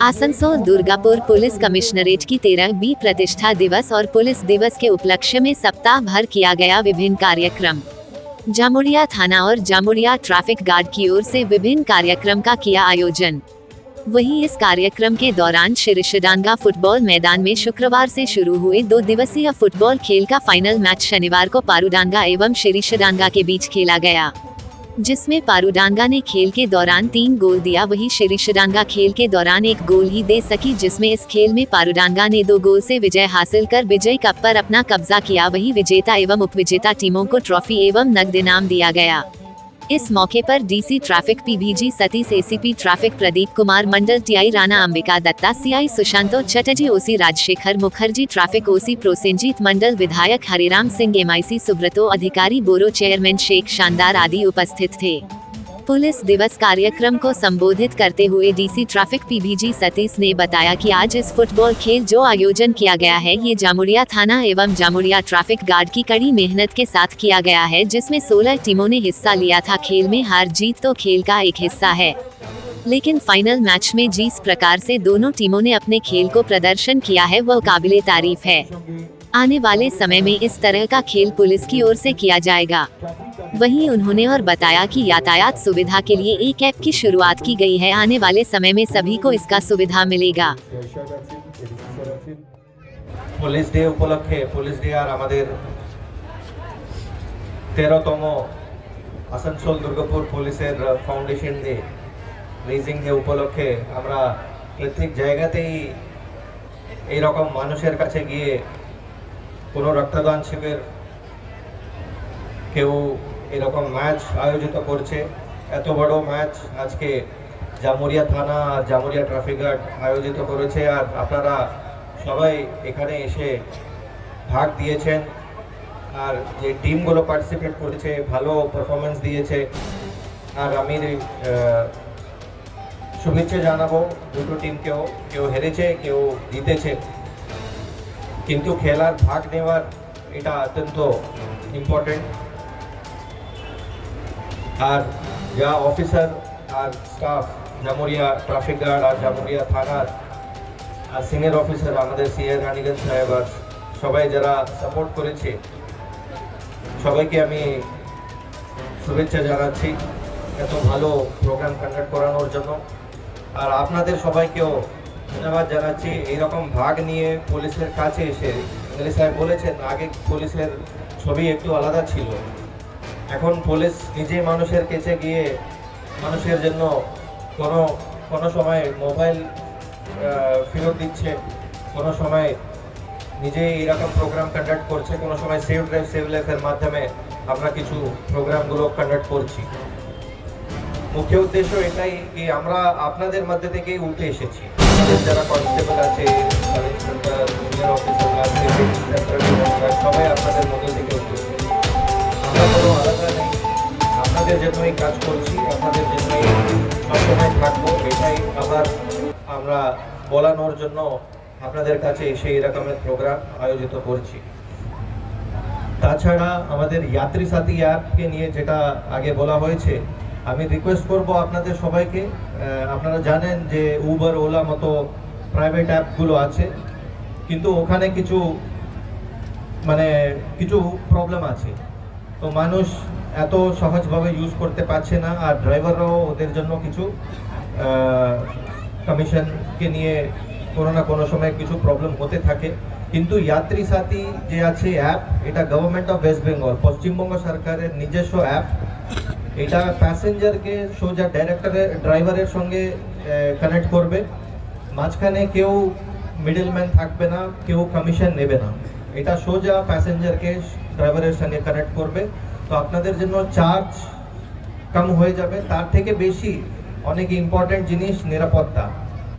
Asansol Durgapur police commissionerate की 13वीं प्रतिष्ठा दिवस और पुलिस दिवस के उपलक्ष्य में सप्ताह भर किया गया विभिन्न कार्यक्रम। जामुड़िया थाना और जामुड़िया ट्रैफिक गार्ड की ओर से विभिन्न कार्यक्रम का किया आयोजन। वहीं इस कार्यक्रम के दौरान शिरीषडांगा फुटबॉल मैदान में शुक्रवार से शुरू हुए 2 दिवसीय फुटबॉल खेल का फाइनल मैच शनिवार को पारूडांगा एवं शिरीषडांगा के बीच खेला गया, जिसमें पारूडांगा ने खेल के दौरान 3 गोल दिया, वहीं शिरीषडांगा खेल के दौरान 1 गोल ही दे सकी, जिसमें इस खेल में पारूडांगा ने 2 गोल से विजय हासिल कर विजय कप पर अपना कब्जा किया। वहीं विजेता एवं उपविजेता टीमों को ट्रॉफी एवं नकद इनाम दिया गया। इस मौके पर DC traffic PBG Satish, ACP traffic Pradeep Kumar Mandal, TI Rana Ambika Datta, CI Sushanto Chatterjee, OC Rajshekhar Mukherjee, traffic OC Prosenjit Mandal, विधायक हरिराम सिंह, एमआईसी सुब्रतो अधिकारी, बोरो चेयरमैन शेख शानदार आदि उपस्थित थे। पुलिस दिवस कार्यक्रम को संबोधित करते हुए डीसी ट्रैफिक पीबीजी सतीश ने बताया कि आज इस फुटबॉल खेल जो आयोजन किया गया है, ये जामुड़िया थाना एवं जामुड़िया ट्रैफिक गार्ड की कड़ी मेहनत के साथ किया गया है, जिसमें 16 टीमों ने हिस्सा लिया था। खेल में हार जीत तो खेल का एक हिस्सा है, लेकिन फाइनल मैच में जिस प्रकार से दोनों टीमों ने अपने खेल को प्रदर्शन किया है वह काबिले तारीफ है। आने वाले समय में इस तरह का खेल पुलिस की ओर से किया जाएगा। वहीं उन्होंने और बताया कि यातायात सुविधा के लिए एक ऐप की शुरुआत की गई है, आने वाले समय में सभी को इसका सुविधा मिलेगा। पुलिस डे उपलक्षे पुलिस डे और हमारे 13तम आसनसोल दुर्गापुर पुलिसेर फाउंडेशन डे रेजिंग डे उपलक्षे আমরা প্রত্যেক জায়গাতেই এই রকম মানুষের কাছে গিয়ে কোনো রক্তদান শিবির কেউ এরকম ম্যাচ আয়োজিত করছে। এত বড় ম্যাচ আজকে জামুরিয়া থানা আর জামুরিয়া ট্রাফিক গার্ড আয়োজিত করেছে, আর আপনারা সবাই এখানে এসে ভাগ দিয়েছেন। আর যে টিমগুলো পার্টিসিপেট করেছে ভালো পারফরমেন্স দিয়েছে, আর আমি শুভেচ্ছা জানাবো দুটো টিমকেও। কেউ হেরেছে, কেউ জিতেছে, কিন্তু খেলার ভাগ নেওয়ার এটা অত্যন্ত ইম্পর্টেন্ট। আর যা অফিসার আর স্টাফ জামুরিয়া ট্রাফিক গার্ড আর জামুরিয়া থানার আর সিনিয়র অফিসার আমাদের সিআই রানীগঞ্জ সাহেব আর সবাই যারা সাপোর্ট করেছে, সবাইকে আমি শুভেচ্ছা জানাচ্ছি এত ভালো প্রোগ্রাম কন্ডাক্ট করানোর জন্য। আর আপনাদের সবাইকেও ধন্যবাদ জানাচ্ছি এইরকম ভাগ নিয়ে পুলিশের কাছে এসে। এমএলএ সাহেব বলেছেন আগে পুলিশের ছবি একটু আলাদা ছিল, এখন পুলিশ নিজে মানুষের কাছে গিয়ে মানুষের জন্য কোনো সময় মোবাইল ফেরত দিচ্ছে, কোনো সময় নিজে এরকম প্রোগ্রাম কন্ডাক্ট করছে, কোনো সময় সেভ ড্রাইভ সেভ লাইফের মাধ্যমে আমরা কিছু প্রোগ্রামগুলো কন্ডাক্ট করছি। মুখ্য উদ্দেশ্য এটাই কি আমরা আপনাদের মধ্যে থেকেই উঠে এসেছি। আমাদের যারা কনস্টেবল আছে, জুনিয়র অফিসার আছে, সবাই আপনাদের মধ্যে থেকে উঠে এসেছি। আমরা কোনো আলাদা নেই, আপনাদের জন্যই কাজ করছি, আপনাদের জন্যই সবসময় থাকবো, এটাই আমরা বলানোর জন্য আপনাদের কাছে এসে এরকমের প্রোগ্রাম আয়োজিত করছি। তাছাড়া আমাদের যাত্রী সাথী অ্যাপকে নিয়ে যেটা আগে বলা হয়েছে, আমি রিকোয়েস্ট করব আপনাদের সবাইকে। আপনারা জানেন যে উবার, ওলা মতো প্রাইভেট অ্যাপগুলো আছে, কিন্তু ওখানে কিছু প্রবলেম আছে, তো মানুষ এত সহজভাবে ইউজ করতে পারছে না, আর ড্রাইভাররাও ওদের জন্য কিছু কমিশনকে নিয়ে কোনো না কোনো সময় কিছু প্রবলেম হতে থাকে। কিন্তু যাত্রী সাথী যে আছে অ্যাপ, এটা government of West Bengal, Paschimbanga সরকারের নিজস্ব অ্যাপ। এটা প্যাসেঞ্জারকে সোজা ড্রাইভারের সঙ্গে কানেক্ট করবে, মাঝখানে কেউ মিডলম্যান থাকবে না, কেউ কমিশন নেবে না। এটা সোজা প্যাসেঞ্জারকে ড্রাইভারের সঙ্গে কানেক্ট করবে, তো আপনাদের জন্য চার্জ কম হয়ে যাবে। তার থেকে বেশি অনেক ইম্পর্টেন্ট জিনিস নিরাপত্তা।